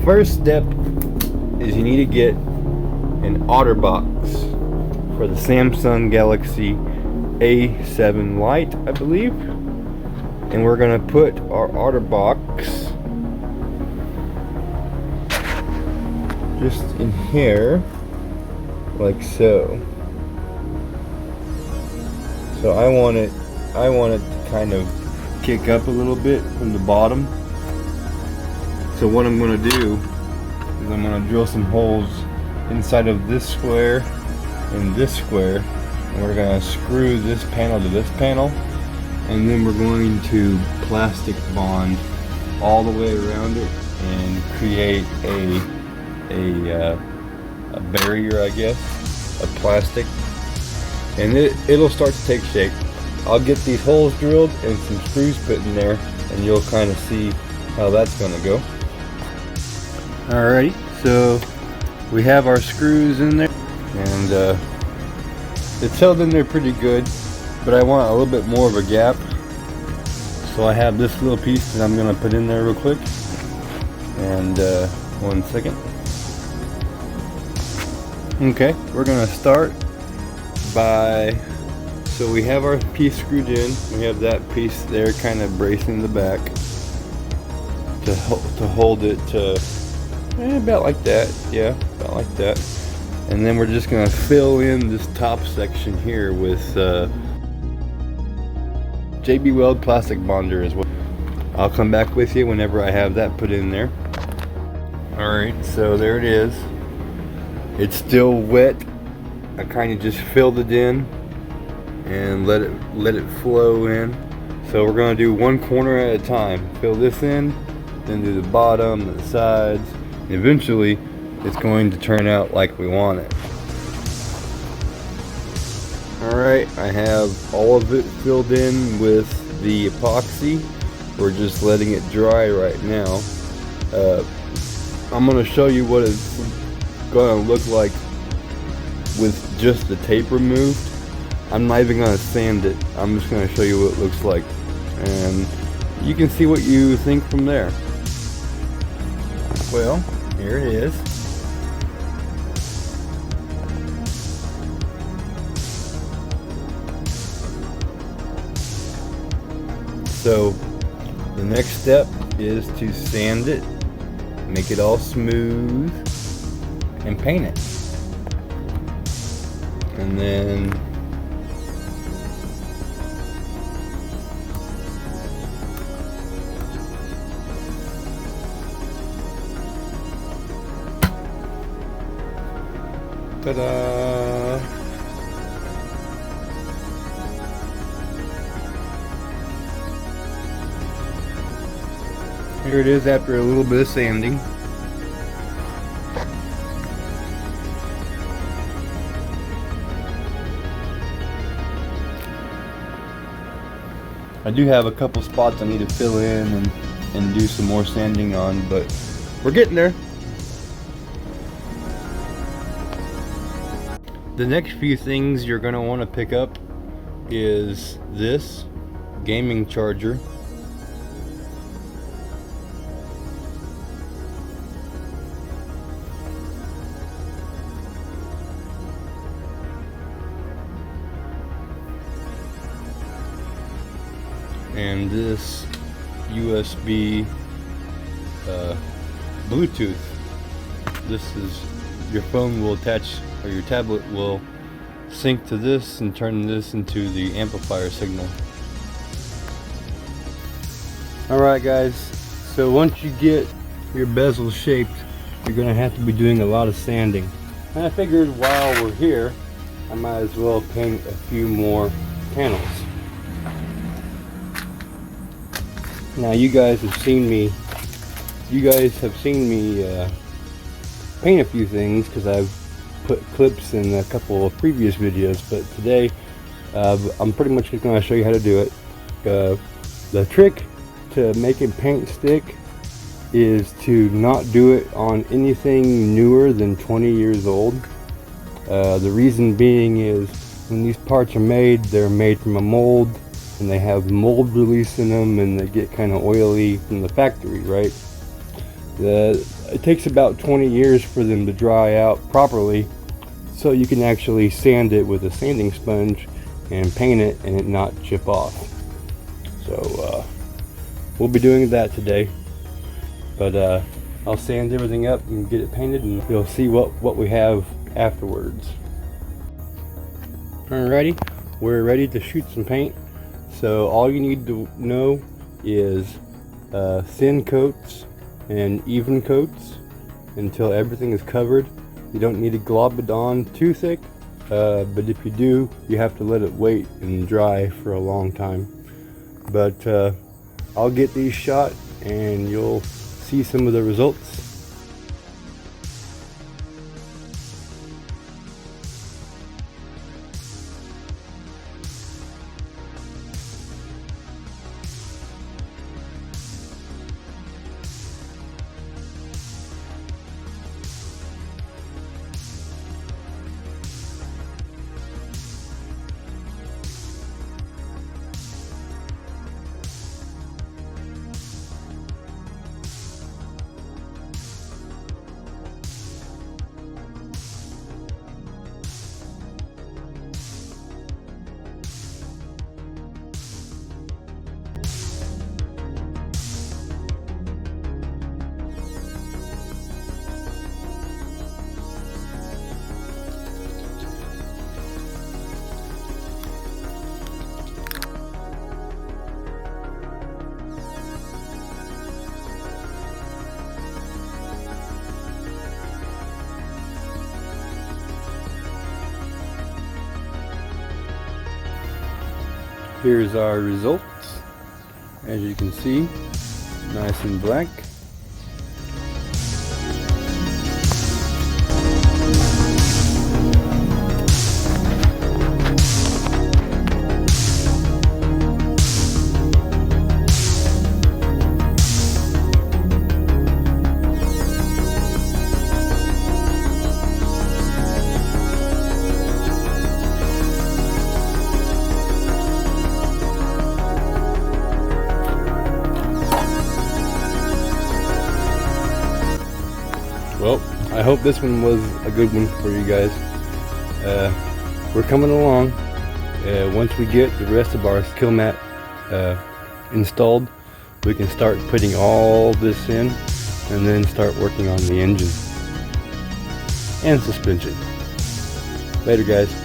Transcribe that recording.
first step is you need to get an OtterBox for the Samsung Galaxy A7 Lite, I believe. And we're gonna put our OtterBox just in here, like so. So I want it to kind of kick up a little bit from the bottom. So what I'm gonna do is I'm gonna drill some holes inside of this square and this square, and we're gonna screw this panel to this panel, and then we're going to plastic bond all the way around it and create a barrier, I guess, of plastic, and it'll start to take shape. I'll get these holes drilled and some screws put in there, and you'll kind of see how that's gonna go. Alrighty, so we have our screws in there, and it's held in there pretty good, but I want a little bit more of a gap. So I have this little piece that I'm gonna put in there real quick. And 1 second. Okay, we're gonna start by, so we have our piece screwed in. We have that piece there kind of bracing the back to hold it to about like that. Yeah, about like that. And then we're just gonna fill in this top section here with JB Weld plastic bonder as well. I'll come back with you whenever I have that put in there. Alright, so there it is. It's still wet. I kind of just filled it in and let it flow in. So we're gonna do one corner at a time. Fill this in, then do the bottom, the sides, and eventually it's going to turn out like we want it. Alright, I have all of it filled in with the epoxy. We're just letting it dry right now. I'm going to show you what it's going to look like with just the tape removed. I'm not even going to sand it. I'm just going to show you what it looks like, and you can see what you think from there. Well, here it is. So the next step is to sand it, make it all smooth, and paint it. And then ta-da! Here it is after a little bit of sanding. I do have a couple spots I need to fill in and do some more sanding on, but we're getting there. The next few things you're going to want to pick up is this gaming charger. And this USB Bluetooth. This is, your phone will attach, or your tablet will sync to this and turn this into the amplifier signal. Alright guys, so once you get your bezel shaped, you're going to have to be doing a lot of sanding. And I figured while we're here, I might as well paint a few more panels. Now you guys have seen me paint a few things because I've put clips in a couple of previous videos, but today I'm pretty much just going to show you how to do it. The trick to making paint stick is to not do it on anything newer than 20 years old. The reason being is when these parts are made, they're made from a mold, and they have mold release in them, and they get kind of oily from the factory, right? it takes about 20 years for them to dry out properly, so you can actually sand it with a sanding sponge and paint it and it not chip off. So we'll be doing that today, but I'll sand everything up and get it painted, and you'll see what we have afterwards. Alrighty, we're ready to shoot some paint. So all you need to know is thin coats and even coats until everything is covered. You don't need to glob it on too thick, but if you do, you have to let it wait and dry for a long time. But I'll get these shot and you'll see some of the results. Here's our results. As you can see, nice and black. Well, I hope this one was a good one for you guys. We're coming along. Once we get the rest of our kill mat installed, we can start putting all this in and then start working on the engine and suspension. Later, guys.